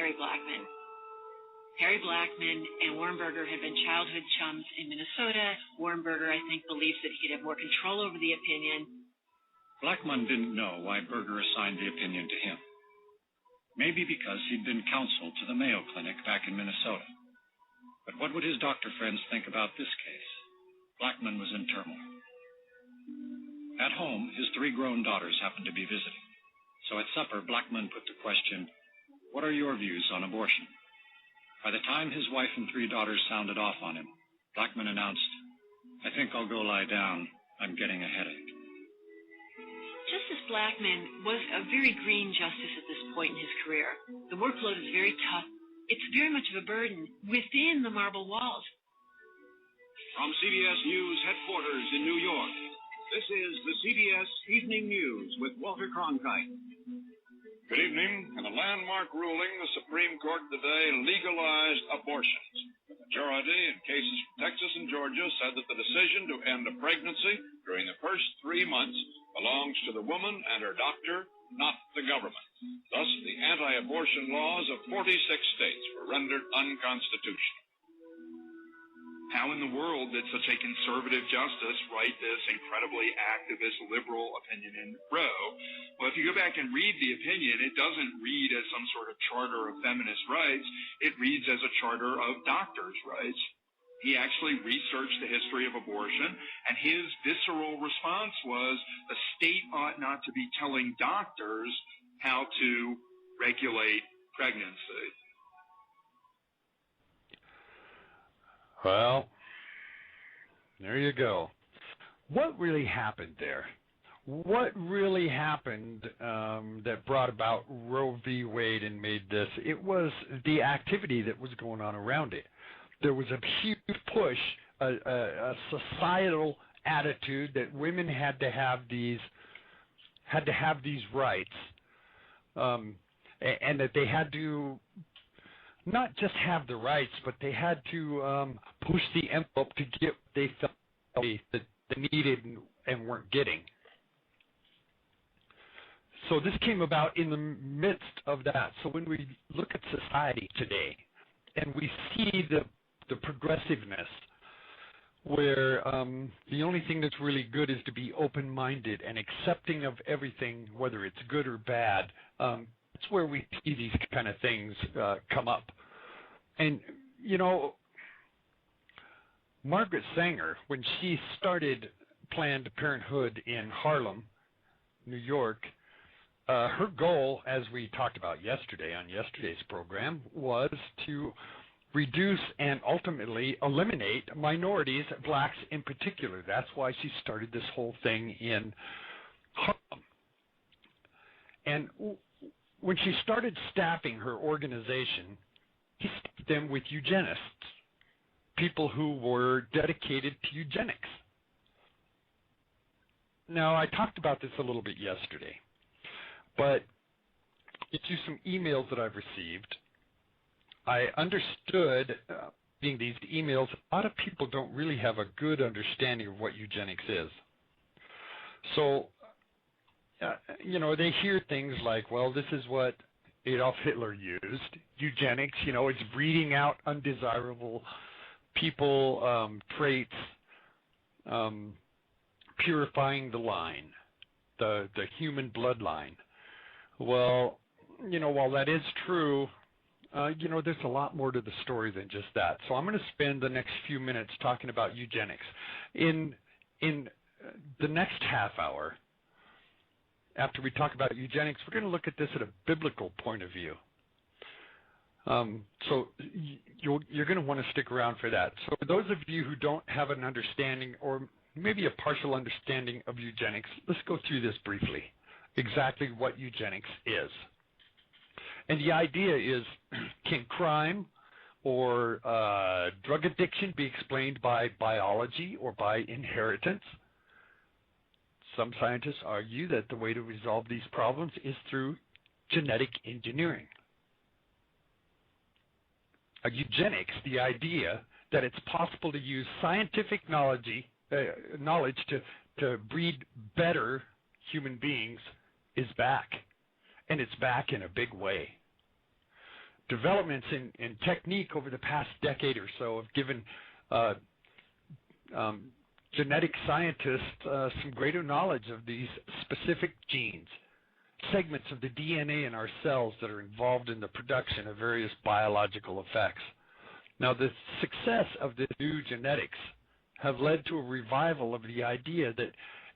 Harry Blackman. Harry Blackman and Wernberger had been childhood chums in Minnesota. Wernberger, I think, believes that he could have more control over the opinion. Blackman didn't know why Berger assigned the opinion to him. Maybe because he'd been counsel to the Mayo Clinic back in Minnesota. But what would his doctor friends think about this case? Blackman was in turmoil. At home, his 3 grown daughters happened to be visiting. So at supper, Blackman put the question, "What are your views on abortion?" By the time his wife and 3 daughters sounded off on him, Blackman announced, "I think I'll go lie down. I'm getting a headache." Justice Blackman was a very green justice at this point in his career. The workload is very tough. It's very much of a burden within the marble walls. From CBS News headquarters in New York, this is the CBS Evening News with Walter Cronkite. Good evening. In a landmark ruling, the Supreme Court today legalized abortions. The majority in cases from Texas and Georgia said that the decision to end a pregnancy during the first 3 months belongs to the woman and her doctor, not the government. Thus, the anti-abortion laws of 46 states were rendered unconstitutional. How in the world did such a conservative justice write this incredibly activist liberal opinion in Roe? Well, if you go back and read the opinion, it doesn't read as some sort of charter of feminist rights. It reads as a charter of doctors' rights. He actually researched the history of abortion, and his visceral response was the state ought not to be telling doctors how to regulate pregnancy. Well, there you go. What really happened there? What really happened that brought about Roe v. Wade and made this? It was the activity that was going on around it. There was a huge push, a societal attitude that women had to have these rights, and that they had to not just have the rights, but they had to push the envelope to get what they felt that they needed and weren't getting. So this came about in the midst of that. So when we look at society today and we see the progressiveness where the only thing that's really good is to be open-minded and accepting of everything, whether it's good or bad, that's where we see these kind of things come up. And, you know, Margaret Sanger, when she started Planned Parenthood in Harlem, New York, her goal, as we talked about yesterday on yesterday's program, was to reduce and ultimately eliminate minorities, blacks in particular. That's why she started this whole thing in Harlem. And when she started staffing her organization, she staffed them with eugenists, people who were dedicated to eugenics. Now, I talked about this a little bit yesterday, but through some emails that I've received, I understood, reading these emails, a lot of people don't really have a good understanding of what eugenics is. So, you know, they hear things like, well, this is what Adolf Hitler used, eugenics, you know, it's breeding out undesirable people, traits, purifying the line, the human bloodline. Well, you know, while that is true, you know, there's a lot more to the story than just that. So I'm going to spend the next few minutes talking about eugenics. In the next half hour, after we talk about eugenics, we're going to look at this at a biblical point of view. So you're going to want to stick around for that. So for those of you who don't have an understanding or maybe a partial understanding of eugenics, let's go through this briefly, exactly what eugenics is. And the idea is, can crime or drug addiction be explained by biology or by inheritance? Some scientists argue that the way to resolve these problems is through genetic engineering. Eugenics, the idea that it's possible to use scientific knowledge to breed better human beings, is back. And it's back in a big way. developments in technique over the past decade or so have given genetic scientists some greater knowledge of these specific genes, segments of the DNA in our cells that are involved in the production of various biological effects. Now, the success of this new genetics have led to a revival of the idea that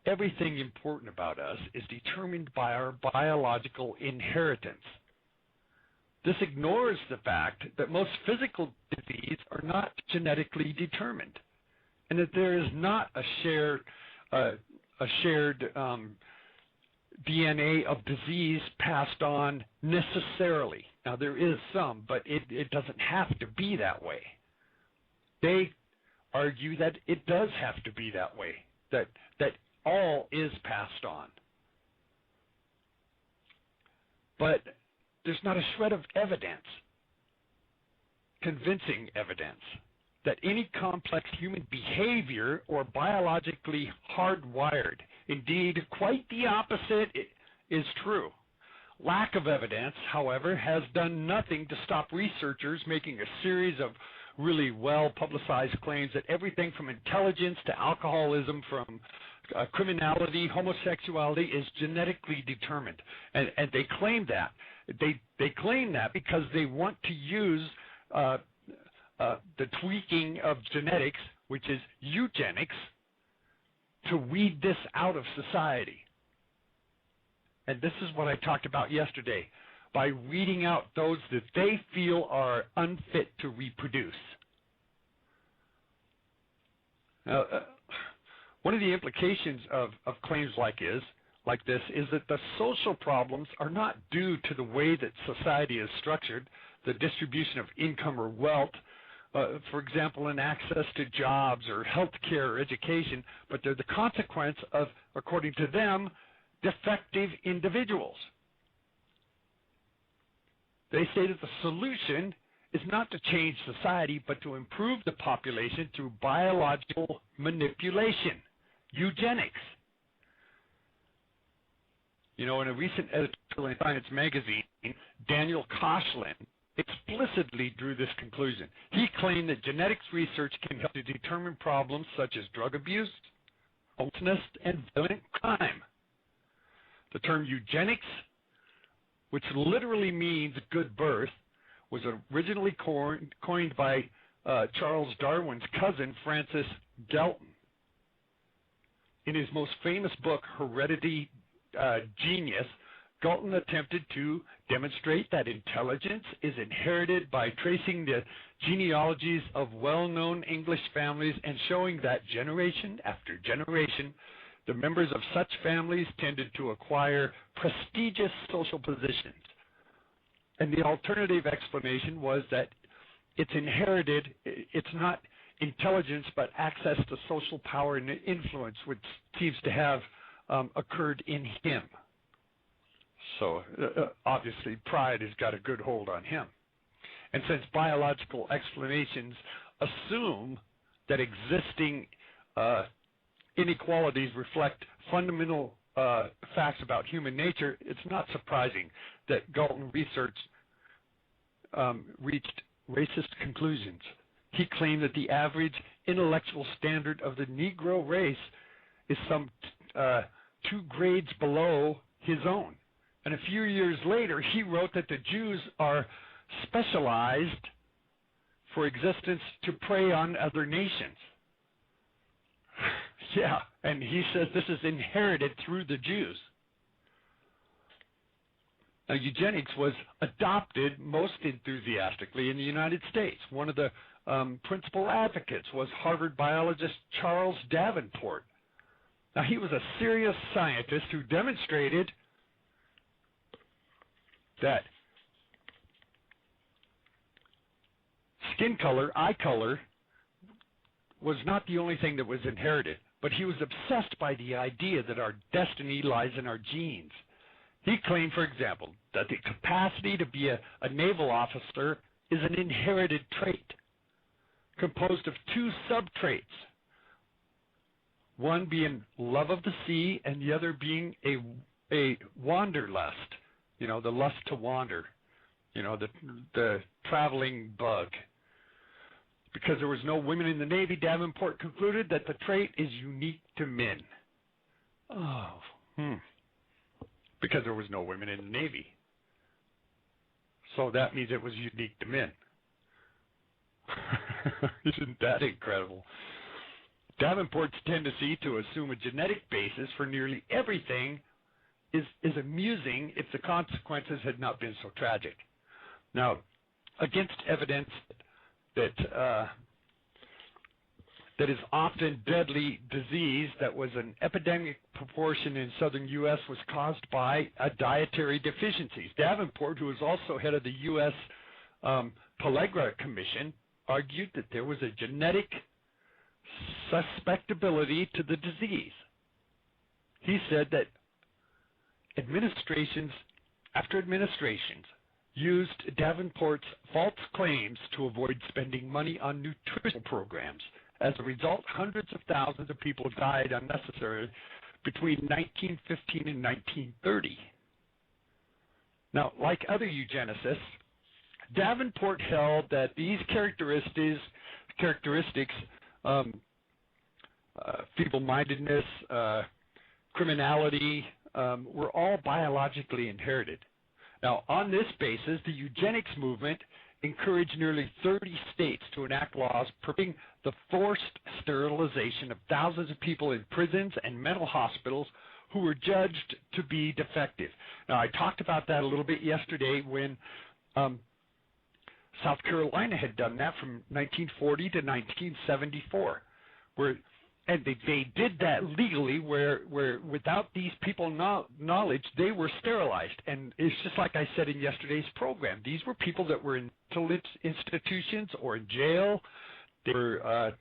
everything important about us is determined by our biological inheritance. This ignores the fact that most physical diseases are not genetically determined, and that there is not a shared DNA of disease passed on necessarily. Now, there is some, but it doesn't have to be that way. They argue that it does have to be that way, that all is passed on. But there's not a shred of evidence, convincing evidence, that any complex human behavior or biologically hardwired. Indeed, quite the opposite is true. Lack of evidence, however, has done nothing to stop researchers making a series of really well-publicized claims that everything from intelligence to alcoholism, from criminality, homosexuality is genetically determined. And they claim that. They claim that because they want to use the tweaking of genetics, which is eugenics, to weed this out of society. And this is what I talked about yesterday, by weeding out those that they feel are unfit to reproduce. Now, one of the implications of claims like this is that the social problems are not due to the way that society is structured, the distribution of income or wealth, for example, in access to jobs or health care or education, but they're the consequence of, according to them, defective individuals. They say that the solution is not to change society, but to improve the population through biological manipulation, eugenics. You know, in a recent editorial in Science magazine, Daniel Koshland explicitly drew this conclusion. He claimed that genetics research can help to determine problems such as drug abuse, homelessness, and violent crime. The term eugenics, which literally means good birth, was originally coined by Charles Darwin's cousin, Francis Galton. In his most famous book, Hereditary Genius, Galton attempted to demonstrate that intelligence is inherited by tracing the genealogies of well-known English families and showing that generation after generation, the members of such families tended to acquire prestigious social positions. And the alternative explanation was that it's inherited, it's not intelligence, but access to social power and influence, which seems to have occurred in him. So obviously pride has got a good hold on him. And since biological explanations assume that existing inequalities reflect fundamental facts about human nature, it's not surprising that Galton research reached racist conclusions. He claimed that the average intellectual standard of the Negro race is some 2 grades below his own. And a few years later, he wrote that the Jews are specialized for existence to prey on other nations. Yeah, and he says this is inherited through the Jews. Now, eugenics was adopted most enthusiastically in the United States. One of the principal advocates was Harvard biologist Charles Davenport. Now, he was a serious scientist who demonstrated that skin color, eye color, was not the only thing that was inherited, but he was obsessed by the idea that our destiny lies in our genes. He claimed, for example, that the capacity to be a naval officer is an inherited trait composed of 2 subtraits, one being love of the sea and the other being a wanderlust, you know, the lust to wander. the traveling bug. Because there was no women in the Navy, Davenport concluded that the trait is unique to men. Because there was no women in the Navy. So that means it was unique to men. Isn't that incredible? Davenport's tendency to assume a genetic basis for nearly everything is amusing if the consequences had not been so tragic. Now, against evidence that is often deadly disease that was an epidemic proportion in southern U.S. was caused by dietary deficiencies. Davenport, who was also head of the U.S. Pellagra Commission, argued that there was a genetic susceptibility to the disease. He said that administrations after administrations used Davenport's false claims to avoid spending money on nutritional programs. As a result, hundreds of thousands of people died unnecessarily between 1915 and 1930. Now, like other eugenicists, Davenport held that these characteristics, feeble-mindedness, criminality, were all biologically inherited. Now, on this basis, the eugenics movement encouraged nearly 30 states to enact laws permitting the forced sterilization of thousands of people in prisons and mental hospitals who were judged to be defective. Now, I talked about that a little bit yesterday when South Carolina had done that from 1940 to 1974, and they did that legally where without these people knowledge, they were sterilized. And it's just like I said in yesterday's program. These were people that were in mental institutions or in jail. They were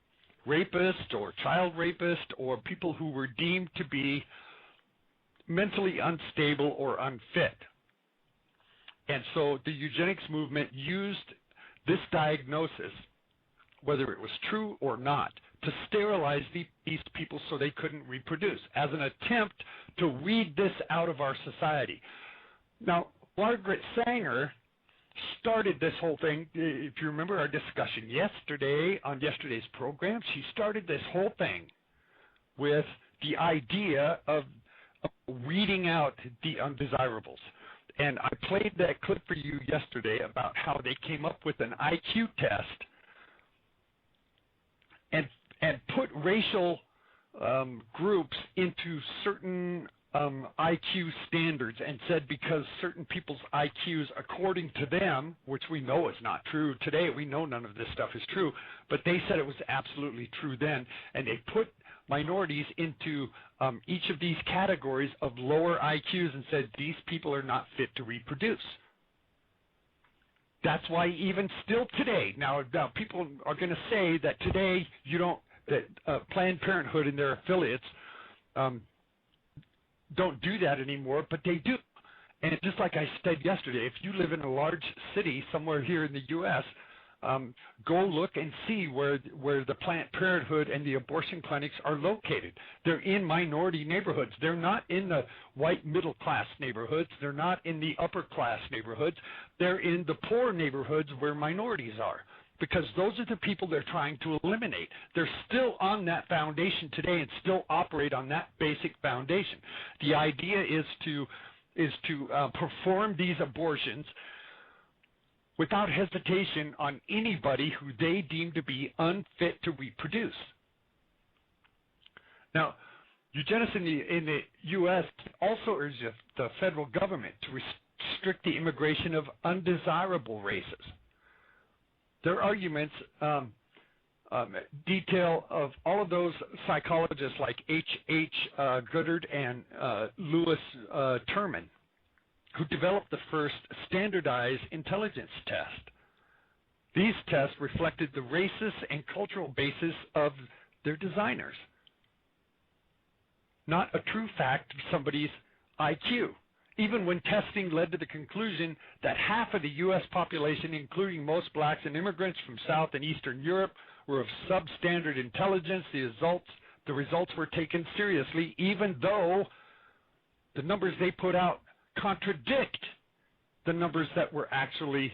rapists or child rapists or people who were deemed to be mentally unstable or unfit. And so the eugenics movement used this diagnosis, whether it was true or not, to sterilize these people so they couldn't reproduce, as an attempt to weed this out of our society. Now, Margaret Sanger started this whole thing. If you remember our discussion yesterday on yesterday's program, she started this whole thing with the idea of weeding out the undesirables. And I played that clip for you yesterday about how they came up with an IQ test and put racial groups into certain IQ standards and said because certain people's IQs, according to them, which we know is not true today, we know none of this stuff is true, but they said it was absolutely true then, and they put minorities into each of these categories of lower IQs and said these people are not fit to reproduce. That's why even still today, now people are going to say that today that Planned Parenthood and their affiliates don't do that anymore, but they do. And just like I said yesterday, if you live in a large city somewhere here in the U.S., go look and see where the Planned Parenthood and the abortion clinics are located. They're in minority neighborhoods. They're not in the white middle class neighborhoods. They're not in the upper class neighborhoods. They're in the poor neighborhoods where minorities are, because those are the people they're trying to eliminate. They're still on that foundation today and still operate on that basic foundation. The idea is to perform these abortions without hesitation on anybody who they deem to be unfit to reproduce. Now, eugenics in the U.S. also urges the federal government to restrict the immigration of undesirable races. Their arguments detail of all of those psychologists like H.H. Goddard and Louis Terman, who developed the first standardized intelligence test. These tests reflected the racist and cultural basis of their designers, not a true fact of somebody's IQ. Even when testing led to the conclusion that half of the U.S. population, including most blacks and immigrants from South and Eastern Europe, were of substandard intelligence, the results were taken seriously, even though the numbers they put out contradict the numbers that were actually